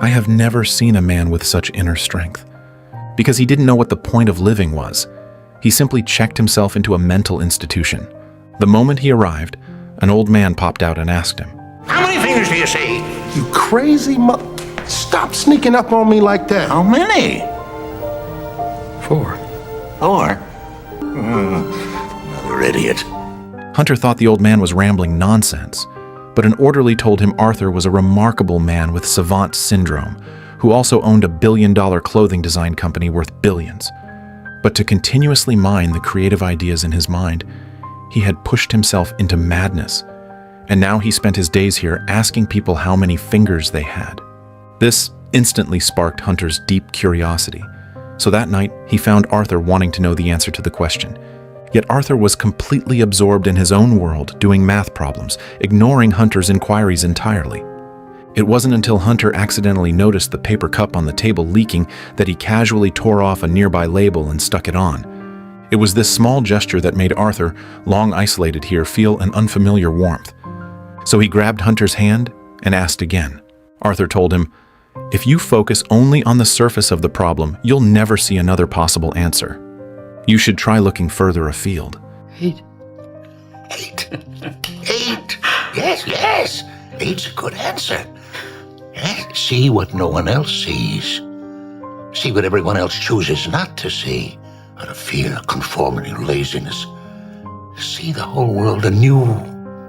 I have never seen a man with such inner strength. Because he didn't know what the point of living was. He simply checked himself into a mental institution. The moment he arrived, an old man popped out and asked him, "How many fingers do you see?" You crazy Stop sneaking up on me like that. "How many?" 4. 4? Another idiot. Hunter thought the old man was rambling nonsense, but an orderly told him Arthur was a remarkable man with savant syndrome, who also owned a billion-dollar clothing design company worth billions. But to continuously mine the creative ideas in his mind, he had pushed himself into madness, and now he spent his days here asking people how many fingers they had. This instantly sparked Hunter's deep curiosity, so that night he found Arthur wanting to know the answer to the question. Yet Arthur was completely absorbed in his own world, doing math problems, ignoring Hunter's inquiries entirely. It wasn't until Hunter accidentally noticed the paper cup on the table leaking that he casually tore off a nearby label and stuck it on. It was this small gesture that made Arthur, long isolated here, feel an unfamiliar warmth. So he grabbed Hunter's hand and asked again. Arthur told him, "If you focus only on the surface of the problem, you'll never see another possible answer. You should try looking further afield." 8. 8. 8. Yes. 8's a good answer. Yes. See what no one else sees. See what everyone else chooses not to see. Out of fear, conformity, laziness. See the whole world anew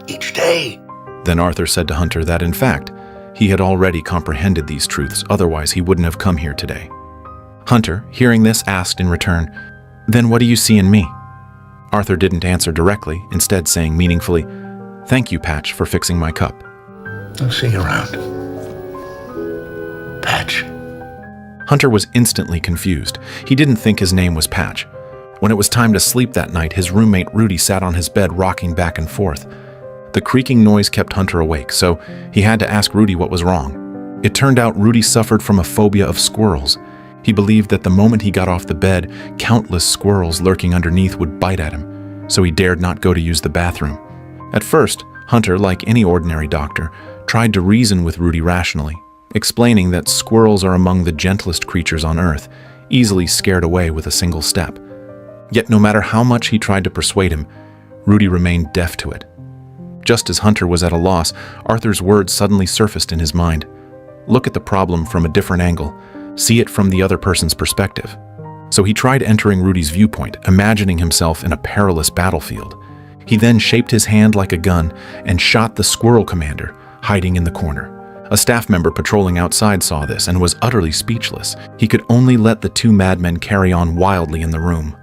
each day. Then Arthur said to Hunter that, in fact, he had already comprehended these truths, otherwise he wouldn't have come here today. Hunter, hearing this, asked in return, "Then what do you see in me?" Arthur didn't answer directly, instead saying meaningfully, "Thank you, Patch, for fixing my cup." I'll see you around. Patch. Hunter was instantly confused. He didn't think his name was Patch. When it was time to sleep that night, his roommate Rudy sat on his bed rocking back and forth. The creaking noise kept Hunter awake, so he had to ask Rudy what was wrong. It turned out Rudy suffered from a phobia of squirrels. He believed that the moment he got off the bed, countless squirrels lurking underneath would bite at him, so he dared not go to use the bathroom. At first, Hunter, like any ordinary doctor, tried to reason with Rudy rationally, explaining that squirrels are among the gentlest creatures on Earth, easily scared away with a single step. Yet no matter how much he tried to persuade him, Rudy remained deaf to it. Just as Hunter was at a loss, Arthur's words suddenly surfaced in his mind. Look at the problem from a different angle. See it from the other person's perspective. So he tried entering Rudy's viewpoint, imagining himself in a perilous battlefield. He then shaped his hand like a gun and shot the squirrel commander, hiding in the corner. A staff member patrolling outside saw this and was utterly speechless. He could only let the two madmen carry on wildly in the room.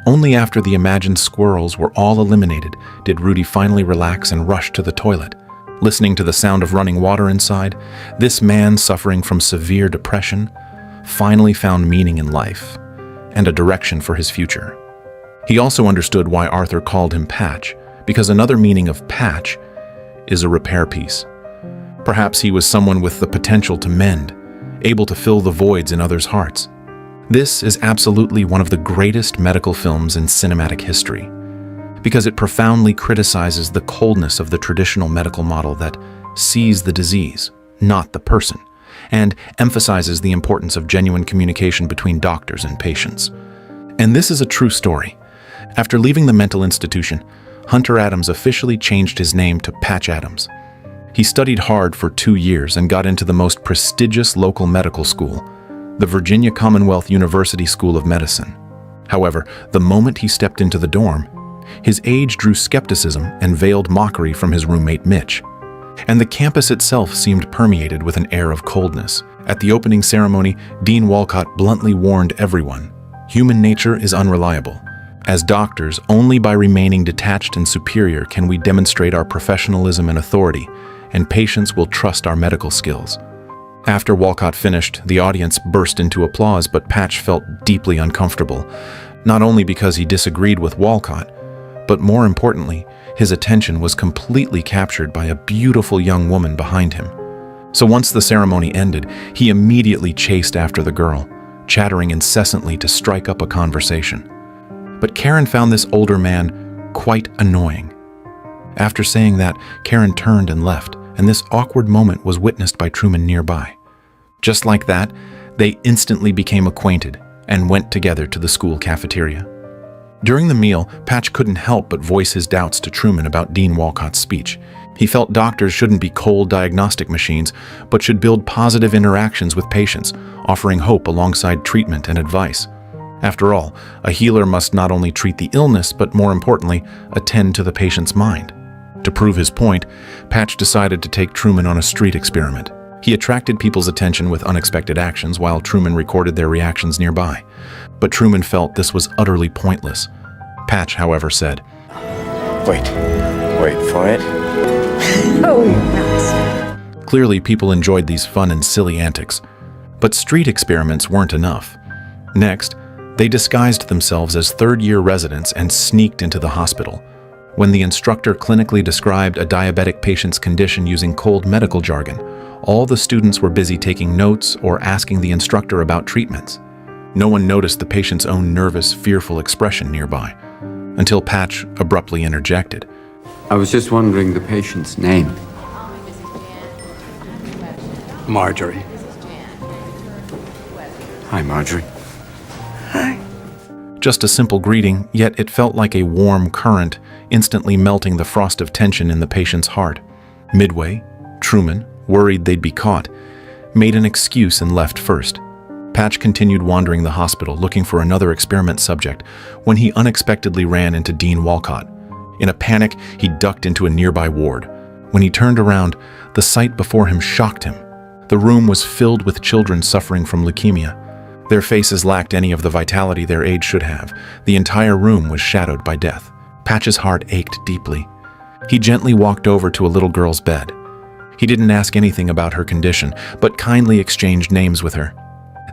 Only after the imagined squirrels were all eliminated did Rudy finally relax and rush to the toilet. Listening to the sound of running water inside, this man suffering from severe depression finally found meaning in life and a direction for his future. He also understood why Arthur called him Patch, because another meaning of patch is a repair piece. Perhaps he was someone with the potential to mend, able to fill the voids in others' hearts. This is absolutely one of the greatest medical films in cinematic history, because it profoundly criticizes the coldness of the traditional medical model that sees the disease, not the person, and emphasizes the importance of genuine communication between doctors and patients. And this is a true story. After leaving the mental institution, Hunter Adams officially changed his name to Patch Adams. He studied hard for 2 years and got into the most prestigious local medical school, the Virginia Commonwealth University School of Medicine. However, the moment he stepped into the dorm, his age drew skepticism and veiled mockery from his roommate Mitch. And the campus itself seemed permeated with an air of coldness. At the opening ceremony, Dean Walcott bluntly warned everyone, human nature is unreliable. As doctors, only by remaining detached and superior can we demonstrate our professionalism and authority, and patients will trust our medical skills. After Walcott finished, the audience burst into applause, but Patch felt deeply uncomfortable, not only because he disagreed with Walcott, but more importantly, his attention was completely captured by a beautiful young woman behind him. So once the ceremony ended, he immediately chased after the girl, chattering incessantly to strike up a conversation. But Karen found this older man quite annoying. After saying that, Karen turned and left, and this awkward moment was witnessed by Truman nearby. Just like that, they instantly became acquainted and went together to the school cafeteria. During the meal, Patch couldn't help but voice his doubts to Truman about Dean Walcott's speech. He felt doctors shouldn't be cold diagnostic machines, but should build positive interactions with patients, offering hope alongside treatment and advice. After all, a healer must not only treat the illness, but more importantly, attend to the patient's mind. To prove his point, Patch decided to take Truman on a street experiment. He attracted people's attention with unexpected actions while Truman recorded their reactions nearby. But Truman felt this was utterly pointless. Patch, however, said, Wait for it. Oh, nuts. Clearly, people enjoyed these fun and silly antics. But street experiments weren't enough. Next, they disguised themselves as third-year residents and sneaked into the hospital. When the instructor clinically described a diabetic patient's condition using cold medical jargon, all the students were busy taking notes or asking the instructor about treatments. No one noticed the patient's own nervous, fearful expression nearby, until Patch abruptly interjected. I was just wondering the patient's name. Marjorie. Hi, Marjorie. Just a simple greeting, yet it felt like a warm current, instantly melting the frost of tension in the patient's heart. Midway, Truman, worried they'd be caught, made an excuse and left first. Patch continued wandering the hospital looking for another experiment subject when he unexpectedly ran into Dean Walcott. In a panic, he ducked into a nearby ward. When he turned around, the sight before him shocked him. The room was filled with children suffering from leukemia. Their faces lacked any of the vitality their age should have. The entire room was shadowed by death. Patch's heart ached deeply. He gently walked over to a little girl's bed. He didn't ask anything about her condition, but kindly exchanged names with her.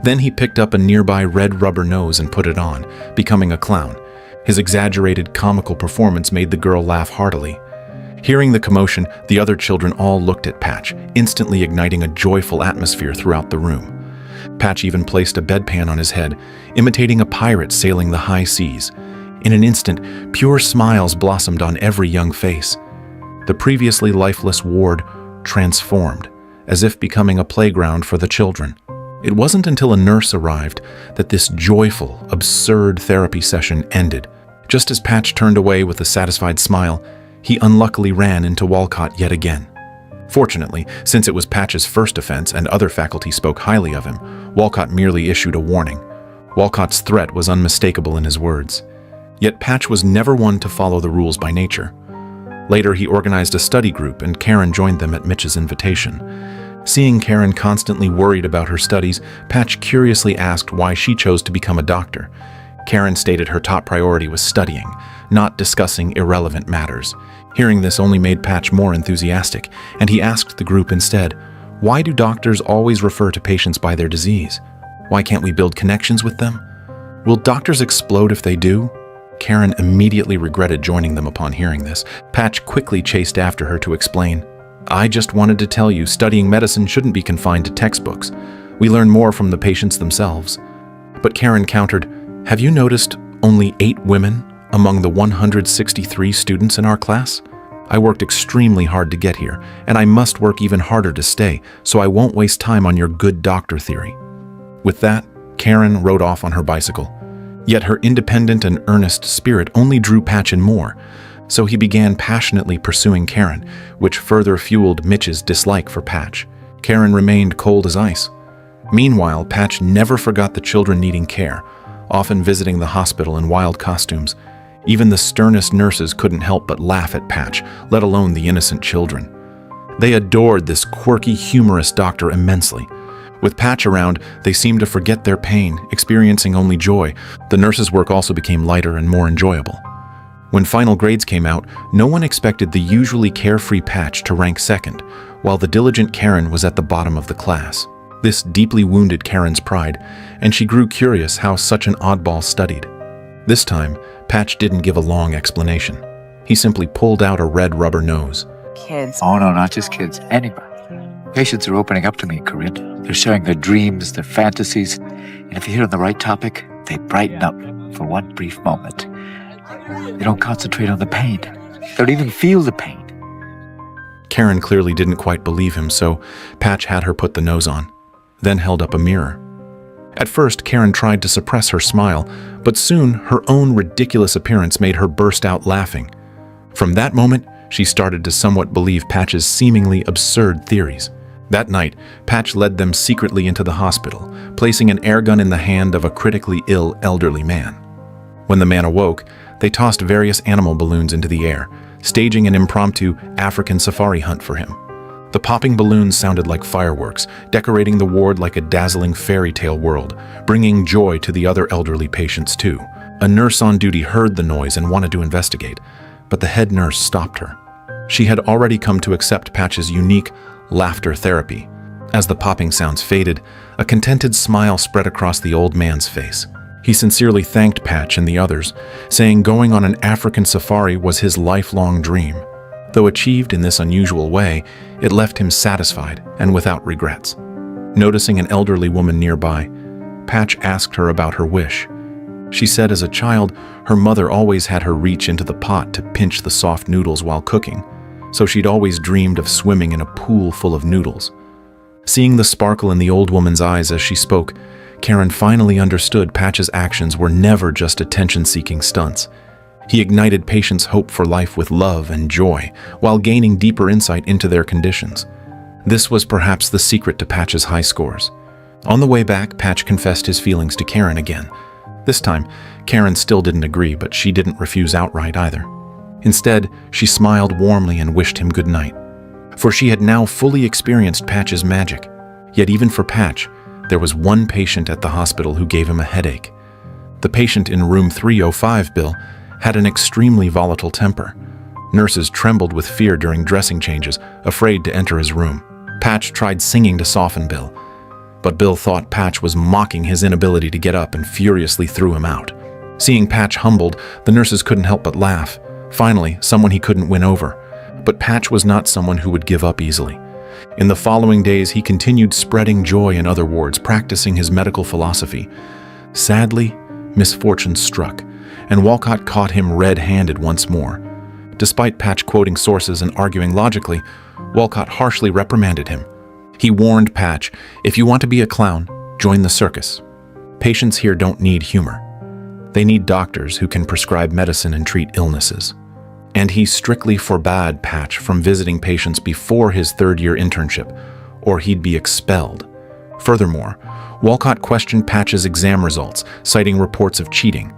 Then he picked up a nearby red rubber nose and put it on, becoming a clown. His exaggerated, comical performance made the girl laugh heartily. Hearing the commotion, the other children all looked at Patch, instantly igniting a joyful atmosphere throughout the room. Patch even placed a bedpan on his head, imitating a pirate sailing the high seas. In an instant, pure smiles blossomed on every young face. The previously lifeless ward transformed, as if becoming a playground for the children. It wasn't until a nurse arrived that this joyful, absurd therapy session ended. Just as Patch turned away with a satisfied smile, he unluckily ran into Walcott yet again. Fortunately, since it was Patch's first offense and other faculty spoke highly of him, Walcott merely issued a warning. Walcott's threat was unmistakable in his words. Yet Patch was never one to follow the rules by nature. Later, he organized a study group, and Karen joined them at Mitch's invitation. Seeing Karen constantly worried about her studies, Patch curiously asked why she chose to become a doctor. Karen stated her top priority was studying, not discussing irrelevant matters. Hearing this only made Patch more enthusiastic, and he asked the group instead, "Why do doctors always refer to patients by their disease? Why can't we build connections with them? Will doctors explode if they do?" Karen immediately regretted joining them upon hearing this. Patch quickly chased after her to explain, "I just wanted to tell you studying medicine shouldn't be confined to textbooks. We learn more from the patients themselves." But Karen countered, "Have you noticed only 8 women among the 163 students in our class? I worked extremely hard to get here, and I must work even harder to stay, so I won't waste time on your good doctor theory." With that, Karen rode off on her bicycle. Yet her independent and earnest spirit only drew Patch in more, so he began passionately pursuing Karen, which further fueled Mitch's dislike for Patch. Karen remained cold as ice. Meanwhile, Patch never forgot the children needing care, often visiting the hospital in wild costumes. Even the sternest nurses couldn't help but laugh at Patch, let alone the innocent children. They adored this quirky, humorous doctor immensely. With Patch around, they seemed to forget their pain, experiencing only joy. The nurses' work also became lighter and more enjoyable. When final grades came out, no one expected the usually carefree Patch to rank second, while the diligent Karen was at the bottom of the class. This deeply wounded Karen's pride, and she grew curious how such an oddball studied. This time, Patch didn't give a long explanation. He simply pulled out a red rubber nose. Kids. Oh no, not just kids, anybody. Patients are opening up to me, Corinne. They're sharing their dreams, their fantasies, and if you hit on the right topic, they brighten up for one brief moment. They don't concentrate on the pain. They don't even feel the pain. Karen clearly didn't quite believe him, so Patch had her put the nose on. then held up a mirror. At first, Karen tried to suppress her smile, but soon her own ridiculous appearance made her burst out laughing. From that moment, she started to somewhat believe Patch's seemingly absurd theories. That night, Patch led them secretly into the hospital, placing an air gun in the hand of a critically ill elderly man. When the man awoke, they tossed various animal balloons into the air, staging an impromptu African safari hunt for him. The popping balloons sounded like fireworks, decorating the ward like a dazzling fairy tale world, bringing joy to the other elderly patients too. A nurse on duty heard the noise and wanted to investigate, but the head nurse stopped her. She had already come to accept Patch's unique laughter therapy. As the popping sounds faded, a contented smile spread across the old man's face. He sincerely thanked Patch and the others, saying going on an African safari was his lifelong dream. Though achieved in this unusual way, it left him satisfied and without regrets. Noticing an elderly woman nearby, Patch asked her about her wish. She said as a child, her mother always had her reach into the pot to pinch the soft noodles while cooking, so she'd always dreamed of swimming in a pool full of noodles. Seeing the sparkle in the old woman's eyes as she spoke, Karen finally understood Patch's actions were never just attention-seeking stunts. He ignited patients' hope for life with love and joy, while gaining deeper insight into their conditions. This was perhaps the secret to Patch's high scores. On the way back, Patch confessed his feelings to Karen again. This time, Karen still didn't agree, but she didn't refuse outright either. Instead, she smiled warmly and wished him good night. For she had now fully experienced Patch's magic. Yet even for Patch, there was one patient at the hospital who gave him a headache. The patient in room 305, Bill, had an extremely volatile temper. Nurses trembled with fear during dressing changes, afraid to enter his room. Patch tried singing to soften Bill, but Bill thought Patch was mocking his inability to get up and furiously threw him out. Seeing Patch humbled, the nurses couldn't help but laugh. Finally, someone he couldn't win over. But Patch was not someone who would give up easily. In the following days, he continued spreading joy in other wards, practicing his medical philosophy. Sadly, misfortune struck, and Walcott caught him red-handed once more. Despite Patch quoting sources and arguing logically, Walcott harshly reprimanded him. He warned Patch, "If you want to be a clown, join the circus. Patients here don't need humor. They need doctors who can prescribe medicine and treat illnesses." And he strictly forbade Patch from visiting patients before his third-year internship, or he'd be expelled. Furthermore, Walcott questioned Patch's exam results, citing reports of cheating.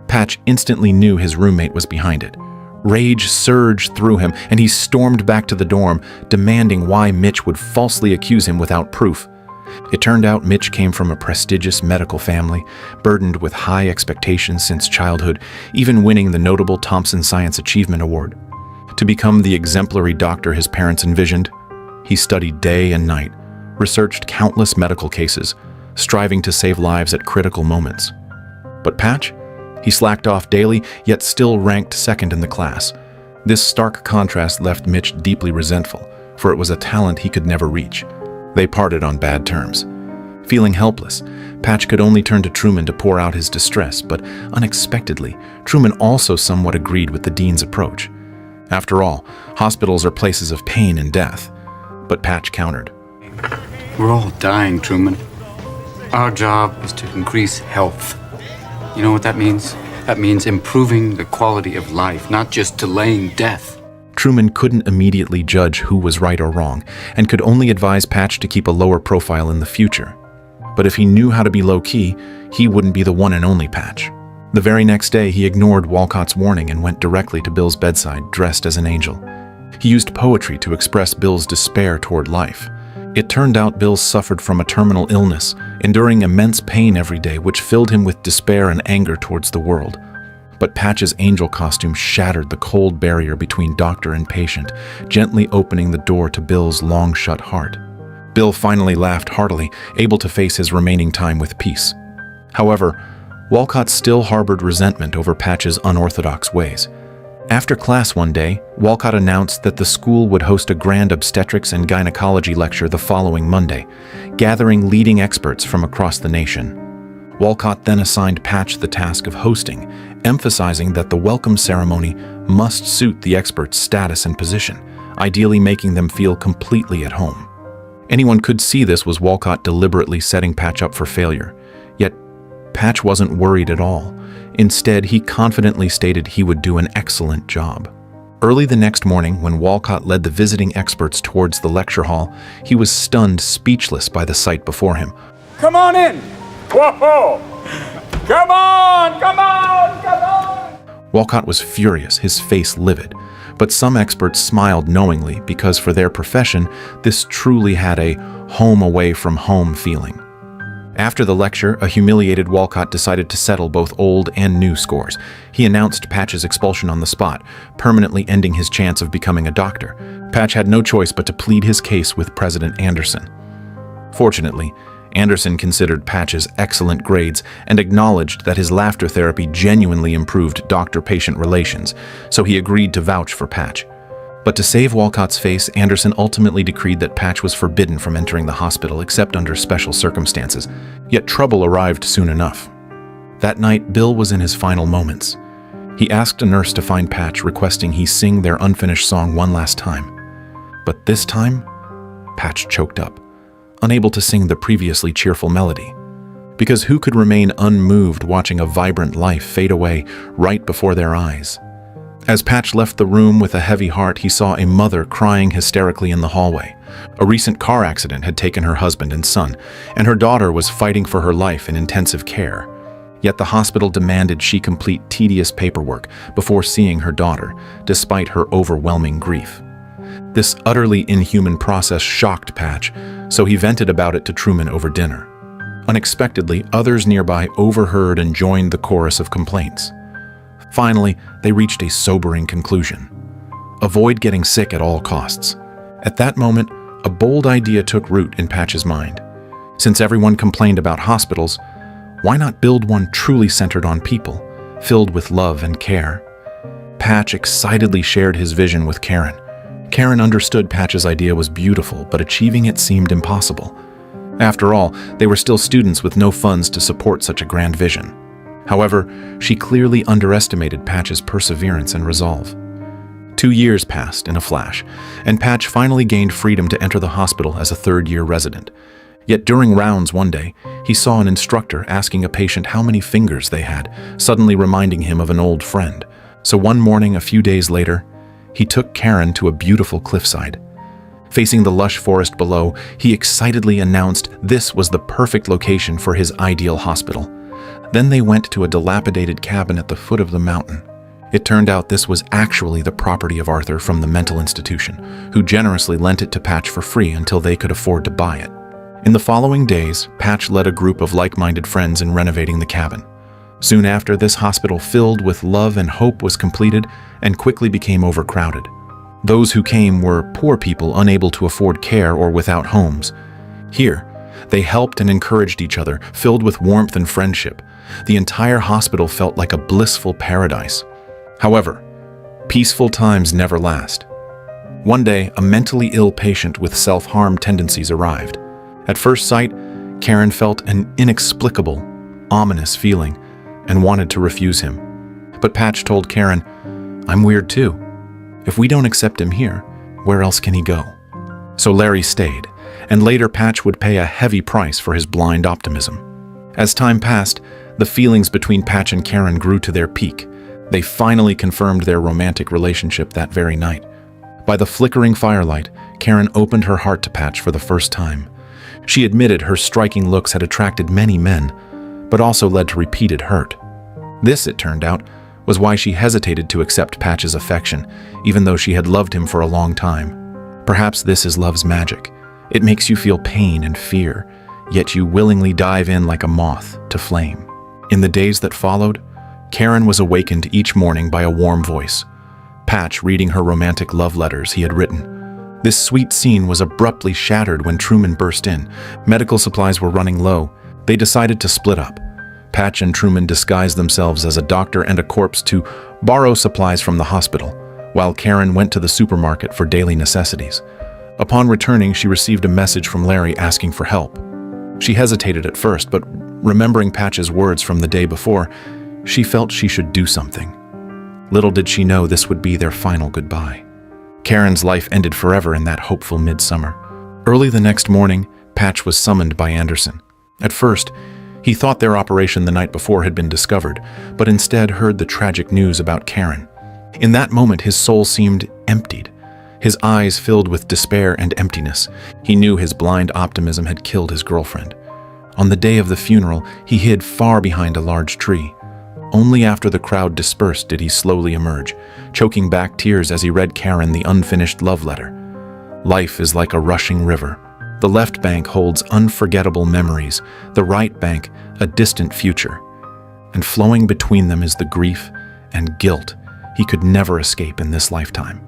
Patch instantly knew his roommate was behind it. Rage surged through him, and he stormed back to the dorm, demanding why Mitch would falsely accuse him without proof. It turned out Mitch came from a prestigious medical family, burdened with high expectations since childhood, even winning the notable Thompson Science Achievement Award. To become the exemplary doctor his parents envisioned, he studied day and night, researched countless medical cases, striving to save lives at critical moments. But Patch? He slacked off daily, yet still ranked second in the class. This stark contrast left Mitch deeply resentful, for it was a talent he could never reach. They parted on bad terms. Feeling helpless, Patch could only turn to Truman to pour out his distress, but unexpectedly, Truman also somewhat agreed with the dean's approach. After all, hospitals are places of pain and death. But Patch countered. We're all dying, Truman. Our job is to increase health. You know what that means? That means improving the quality of life, not just delaying death. Truman couldn't immediately judge who was right or wrong, and could only advise Patch to keep a lower profile in the future. But if he knew how to be low-key, he wouldn't be the one and only Patch. The very next day, he ignored Walcott's warning and went directly to Bill's bedside, dressed as an angel. He used poetry to express Bill's despair toward life. It turned out Bill suffered from a terminal illness, enduring immense pain every day, which filled him with despair and anger towards the world. But Patch's angel costume shattered the cold barrier between doctor and patient, gently opening the door to Bill's long-shut heart. Bill finally laughed heartily, able to face his remaining time with peace. However, Walcott still harbored resentment over Patch's unorthodox ways. After class one day, Walcott announced that the school would host a grand obstetrics and gynecology lecture the following Monday, gathering leading experts from across the nation. Walcott then assigned Patch the task of hosting, emphasizing that the welcome ceremony must suit the experts' status and position, ideally making them feel completely at home. Anyone could see this was Walcott deliberately setting Patch up for failure. Yet, Patch wasn't worried at all. Instead, he confidently stated he would do an excellent job. Early the next morning, when Walcott led the visiting experts towards the lecture hall, he was stunned speechless by the sight before him. Come on in! Whoa! Come on! Come on! Come on! Walcott was furious, his face livid. But some experts smiled knowingly because for their profession, this truly had a home away from home feeling. After the lecture, a humiliated Walcott decided to settle both old and new scores. He announced Patch's expulsion on the spot, permanently ending his chance of becoming a doctor. Patch had no choice but to plead his case with President Anderson. Fortunately, Anderson considered Patch's excellent grades and acknowledged that his laughter therapy genuinely improved doctor-patient relations, so he agreed to vouch for Patch. But to save Walcott's face, Anderson ultimately decreed that Patch was forbidden from entering the hospital except under special circumstances. Yet trouble arrived soon enough. That night, Bill was in his final moments. He asked a nurse to find Patch, requesting he sing their unfinished song one last time. But this time, Patch choked up, unable to sing the previously cheerful melody. Because who could remain unmoved watching a vibrant life fade away right before their eyes? As Patch left the room with a heavy heart, he saw a mother crying hysterically in the hallway. A recent car accident had taken her husband and son, and her daughter was fighting for her life in intensive care. Yet the hospital demanded she complete tedious paperwork before seeing her daughter, despite her overwhelming grief. This utterly inhuman process shocked Patch, so he vented about it to Truman over dinner. Unexpectedly, others nearby overheard and joined the chorus of complaints. Finally, they reached a sobering conclusion. Avoid getting sick at all costs. At that moment, a bold idea took root in Patch's mind. Since everyone complained about hospitals, why not build one truly centered on people, filled with love and care? Patch excitedly shared his vision with Karen. Karen understood Patch's idea was beautiful, but achieving it seemed impossible. After all, they were still students with no funds to support such a grand vision. However, she clearly underestimated Patch's perseverance and resolve. 2 years passed in a flash, and Patch finally gained freedom to enter the hospital as a third-year resident. Yet during rounds one day, he saw an instructor asking a patient how many fingers they had, suddenly reminding him of an old friend. So one morning, a few days later, he took Karen to a beautiful cliffside. Facing the lush forest below, he excitedly announced this was the perfect location for his ideal hospital. Then they went to a dilapidated cabin at the foot of the mountain. It turned out this was actually the property of Arthur from the mental institution, who generously lent it to Patch for free until they could afford to buy it. In the following days, Patch led a group of like-minded friends in renovating the cabin. Soon after, this hospital filled with love and hope was completed and quickly became overcrowded. Those who came were poor people unable to afford care or without homes. Here, they helped and encouraged each other, filled with warmth and friendship. The entire hospital felt like a blissful paradise. However, peaceful times never last. One day, a mentally ill patient with self-harm tendencies arrived. At first sight, Karen felt an inexplicable, ominous feeling and wanted to refuse him. But Patch told Karen, "I'm weird too. If we don't accept him here, where else can he go?" So Larry stayed, and later Patch would pay a heavy price for his blind optimism. As time passed, the feelings between Patch and Karen grew to their peak. They finally confirmed their romantic relationship that very night. By the flickering firelight, Karen opened her heart to Patch for the first time. She admitted her striking looks had attracted many men, but also led to repeated hurt. This, it turned out, was why she hesitated to accept Patch's affection, even though she had loved him for a long time. Perhaps this is love's magic. It makes you feel pain and fear, yet you willingly dive in like a moth to flame. In the days that followed, Karen was awakened each morning by a warm voice, Patch reading her romantic love letters he had written. This sweet scene was abruptly shattered when Truman burst in. Medical supplies were running low. They decided to split up. Patch and Truman disguised themselves as a doctor and a corpse to borrow supplies from the hospital, while Karen went to the supermarket for daily necessities. Upon returning, she received a message from Larry asking for help. She hesitated at first, but remembering Patch's words from the day before, she felt she should do something. Little did she know this would be their final goodbye. Karen's life ended forever in that hopeful midsummer. Early the next morning, Patch was summoned by Anderson. At first, he thought their operation the night before had been discovered, but instead heard the tragic news about Karen. In that moment, his soul seemed emptied. His eyes filled with despair and emptiness. He knew his blind optimism had killed his girlfriend. On the day of the funeral, he hid far behind a large tree. Only after the crowd dispersed did he slowly emerge, choking back tears as he read Karen the unfinished love letter. Life is like a rushing river. The left bank holds unforgettable memories, the right bank a distant future. And flowing between them is the grief and guilt he could never escape in this lifetime.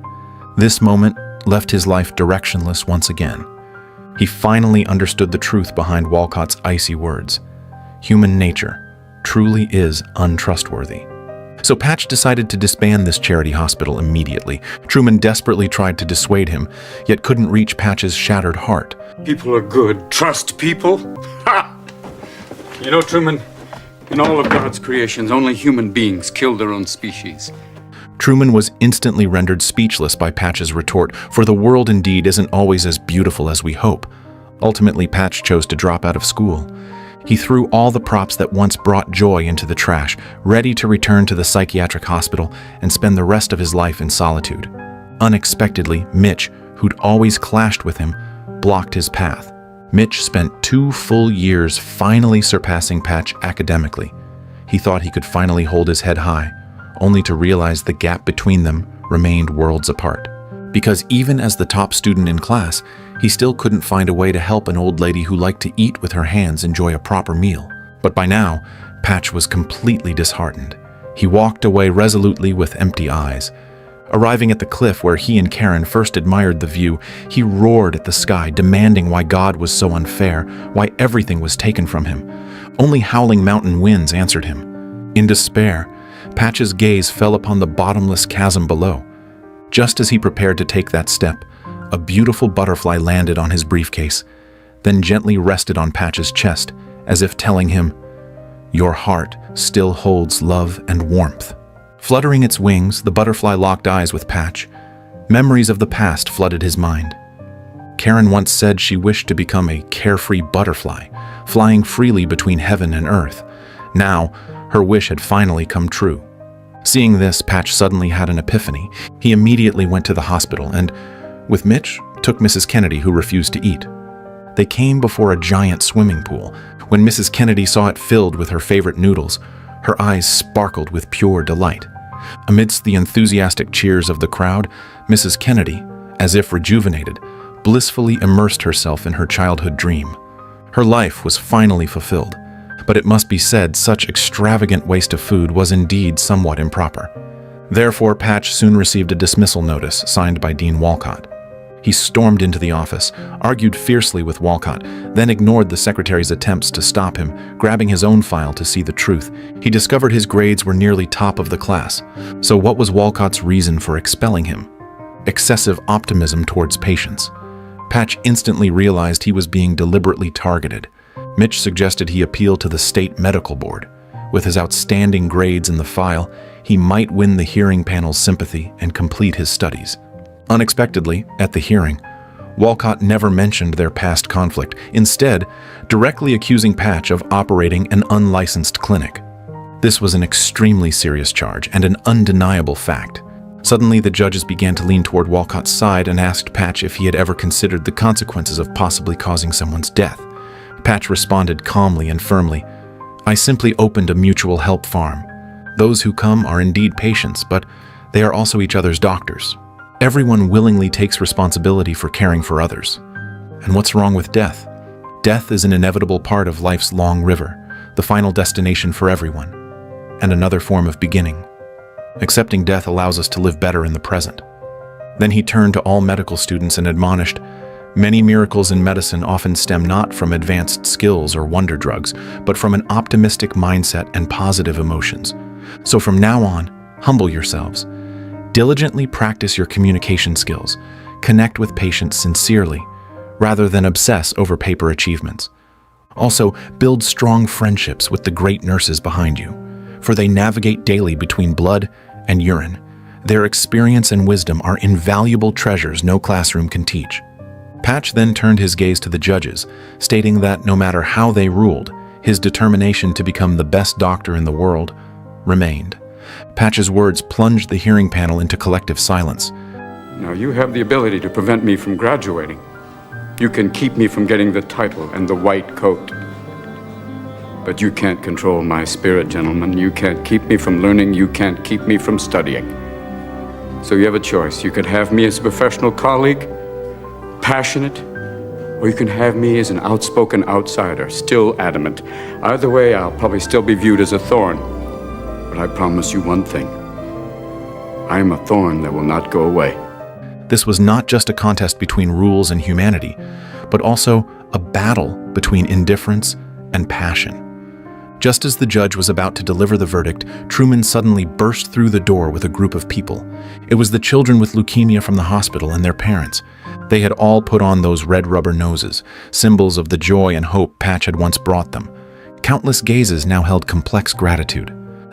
This moment left his life directionless once again. He finally understood the truth behind Walcott's icy words. Human nature truly is untrustworthy. So Patch decided to disband this charity hospital immediately. Truman desperately tried to dissuade him, yet couldn't reach Patch's shattered heart. People are good. Trust people? Ha! You know, Truman, in all of God's creations, only human beings kill their own species. Truman was instantly rendered speechless by Patch's retort, for the world indeed isn't always as beautiful as we hope. Ultimately, Patch chose to drop out of school. He threw all the props that once brought joy into the trash, ready to return to the psychiatric hospital and spend the rest of his life in solitude. Unexpectedly, Mitch, who'd always clashed with him, blocked his path. Mitch spent 2 full years finally surpassing Patch academically. He thought he could finally hold his head high, only to realize the gap between them remained worlds apart. Because even as the top student in class, he still couldn't find a way to help an old lady who liked to eat with her hands enjoy a proper meal. But by now, Patch was completely disheartened. He walked away resolutely with empty eyes. Arriving at the cliff where he and Karen first admired the view, he roared at the sky, demanding why God was so unfair, why everything was taken from him. Only howling mountain winds answered him. In despair, Patch's gaze fell upon the bottomless chasm below. Just as he prepared to take that step, a beautiful butterfly landed on his briefcase, then gently rested on Patch's chest, as if telling him, "Your heart still holds love and warmth." Fluttering its wings, the butterfly locked eyes with Patch. Memories of the past flooded his mind. Karen once said she wished to become a carefree butterfly, flying freely between heaven and earth. Now, her wish had finally come true. Seeing this, Patch suddenly had an epiphany. He immediately went to the hospital and, with Mitch, took Mrs. Kennedy, who refused to eat. They came before a giant swimming pool. When Mrs. Kennedy saw it filled with her favorite noodles, her eyes sparkled with pure delight. Amidst the enthusiastic cheers of the crowd, Mrs. Kennedy, as if rejuvenated, blissfully immersed herself in her childhood dream. Her life was finally fulfilled. But it must be said, such extravagant waste of food was indeed somewhat improper. Therefore, Patch soon received a dismissal notice signed by Dean Walcott. He stormed into the office, argued fiercely with Walcott, then ignored the secretary's attempts to stop him, grabbing his own file to see the truth. He discovered his grades were nearly top of the class. So what was Walcott's reason for expelling him? Excessive optimism towards patients. Patch instantly realized he was being deliberately targeted. Mitch suggested he appeal to the state medical board. With his outstanding grades in the file, he might win the hearing panel's sympathy and complete his studies. Unexpectedly, at the hearing, Walcott never mentioned their past conflict, instead directly accusing Patch of operating an unlicensed clinic. This was an extremely serious charge and an undeniable fact. Suddenly, the judges began to lean toward Walcott's side and asked Patch if he had ever considered the consequences of possibly causing someone's death. Patch responded calmly and firmly, "I simply opened a mutual help farm. Those who come are indeed patients, but they are also each other's doctors. Everyone willingly takes responsibility for caring for others. And what's wrong with death? Death is an inevitable part of life's long river, the final destination for everyone, and another form of beginning. Accepting death allows us to live better in the present." Then he turned to all medical students and admonished, "Many miracles in medicine often stem not from advanced skills or wonder drugs, but from an optimistic mindset and positive emotions. So from now on, humble yourselves. Diligently practice your communication skills. Connect with patients sincerely, rather than obsess over paper achievements. Also, build strong friendships with the great nurses behind you, for they navigate daily between blood and urine. Their experience and wisdom are invaluable treasures no classroom can teach. Patch then turned his gaze to the judges, stating that no matter how they ruled, his determination to become the best doctor in the world remained. Patch's words plunged the hearing panel into collective silence. Now, you have the ability to prevent me from graduating. You can keep me from getting the title and the white coat. But you can't control my spirit, gentlemen. You can't keep me from learning. You can't keep me from studying. So you have a choice. You could have me as a professional colleague, passionate, or you can have me as an outspoken outsider, still adamant. Either way, I'll probably still be viewed as a thorn. But I promise you one thing. I am a thorn that will not go away. This was not just a contest between rules and humanity, but also a battle between indifference and passion. Just as the judge was about to deliver the verdict, Truman suddenly burst through the door with a group of people. It was the children with leukemia from the hospital and their parents. They had all put on those red rubber noses, symbols of the joy and hope Patch had once brought them. Countless gazes now held complex gratitude.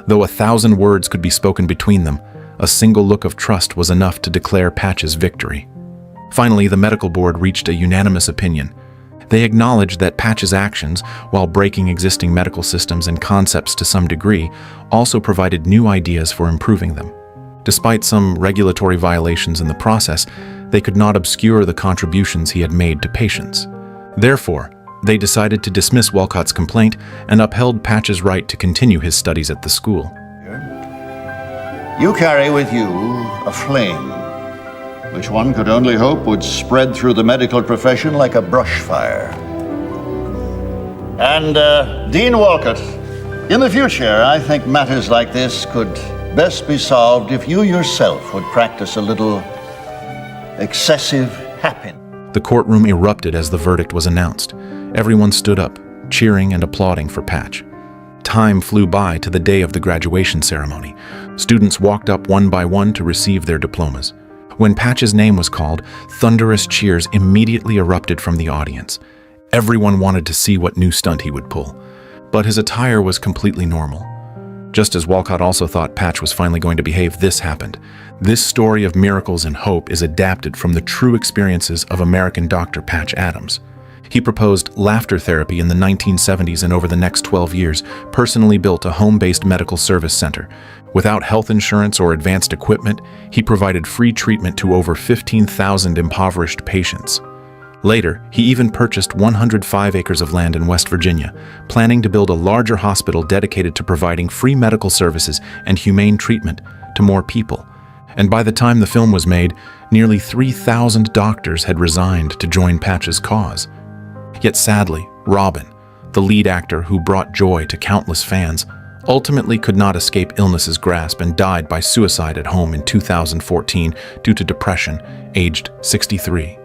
Though 1,000 words could be spoken between them, a single look of trust was enough to declare Patch's victory. Finally, the medical board reached a unanimous opinion. They acknowledged that Patch's actions, while breaking existing medical systems and concepts to some degree, also provided new ideas for improving them. Despite some regulatory violations in the process, they could not obscure the contributions he had made to patients. Therefore, they decided to dismiss Walcott's complaint and upheld Patch's right to continue his studies at the school. You carry with you a flame, which one could only hope would spread through the medical profession like a brush fire. And Dean Walcott, in the future, I think matters like this could best be solved if you yourself would practice a little excessive happiness. The courtroom erupted as the verdict was announced. Everyone stood up, cheering and applauding for Patch. Time flew by to the day of the graduation ceremony. Students walked up one by one to receive their diplomas. When Patch's name was called, thunderous cheers immediately erupted from the audience. Everyone wanted to see what new stunt he would pull. But his attire was completely normal. Just as Walcott also thought Patch was finally going to behave, this happened. This story of miracles and hope is adapted from the true experiences of American doctor Patch Adams. He proposed laughter therapy in the 1970s, and over the next 12 years, personally built a home-based medical service center. Without health insurance or advanced equipment, he provided free treatment to over 15,000 impoverished patients. Later, he even purchased 105 acres of land in West Virginia, planning to build a larger hospital dedicated to providing free medical services and humane treatment to more people. And by the time the film was made, nearly 3,000 doctors had resigned to join Patch's cause. Yet sadly, Robin, the lead actor who brought joy to countless fans, ultimately could not escape illness's grasp and died by suicide at home in 2014 due to depression, aged 63.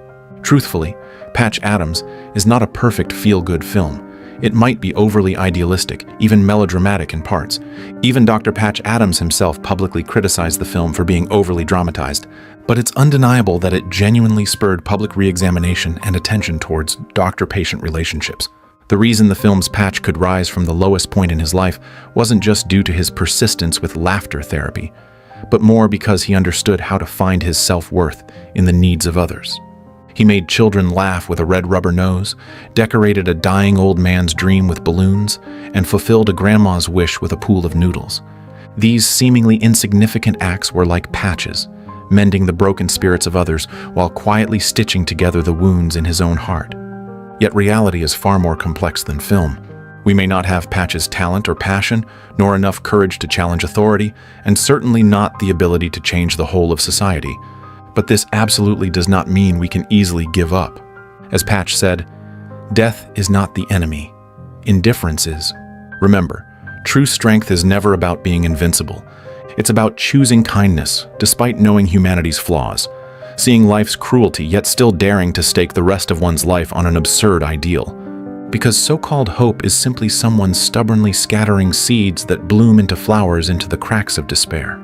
Truthfully, Patch Adams is not a perfect feel-good film. It might be overly idealistic, even melodramatic in parts. Even Dr. Patch Adams himself publicly criticized the film for being overly dramatized. But it's undeniable that it genuinely spurred public re-examination and attention towards doctor-patient relationships. The reason the film's Patch could rise from the lowest point in his life wasn't just due to his persistence with laughter therapy, but more because he understood how to find his self-worth in the needs of others. He made children laugh with a red rubber nose, decorated a dying old man's dream with balloons, and fulfilled a grandma's wish with a pool of noodles. These seemingly insignificant acts were like patches, mending the broken spirits of others while quietly stitching together the wounds in his own heart. Yet reality is far more complex than film. We may not have Patch's talent or passion, nor enough courage to challenge authority, and certainly not the ability to change the whole of society. But this absolutely does not mean we can easily give up. As Patch said, "Death is not the enemy. Indifference is." Remember, true strength is never about being invincible. It's about choosing kindness, despite knowing humanity's flaws, seeing life's cruelty, yet still daring to stake the rest of one's life on an absurd ideal. Because so-called hope is simply someone stubbornly scattering seeds that bloom into flowers into the cracks of despair.